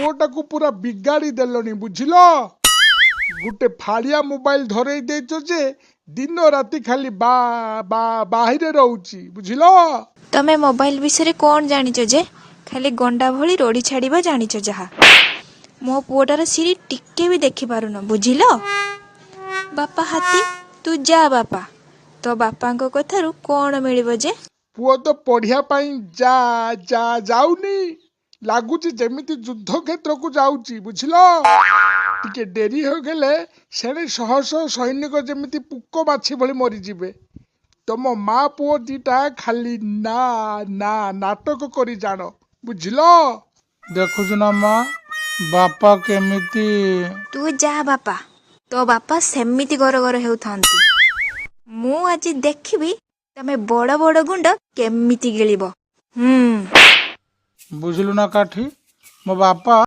पुओटा को पूरा बिगाड़ी देलनी बुझिल। गुटे फाड़िया मोबाइल धरई देछ जे दिन राति खाली बा बा बाहिरे रहउची बुझिल। तमे मोबाइल विषय कौन जानिच जे खाली गंडा भली रोड़ी छाड़िबा जानिच जहा मो पुओटार सिरी टिके भी देखि पारुन बुझिल। बापा हाथी तू जा बापा तो बापांको कथारु कौन मिलिबो जे। पुओ तो पढ़िया पाई जा जा जाउनी लागुची जेमिति युद्ध क्षेत्र को जाउची बुझिल। टिके डेरी हो गले सेने शह शह सैनिक जेमिति पुक बाछी भली मरी जिबे। तम माँ पुओ दीटा खाली ना ना नाटक करी जान बुझिल। देखुछु ना माँ बापा केमिति। तू जा बापा तो बापा सेमिति घर घर हेउथांती। मु आज देखिबी तमे बड़ बड़ गुंड केमिति गिलिबो। बुझिलु ना काठी मो बापा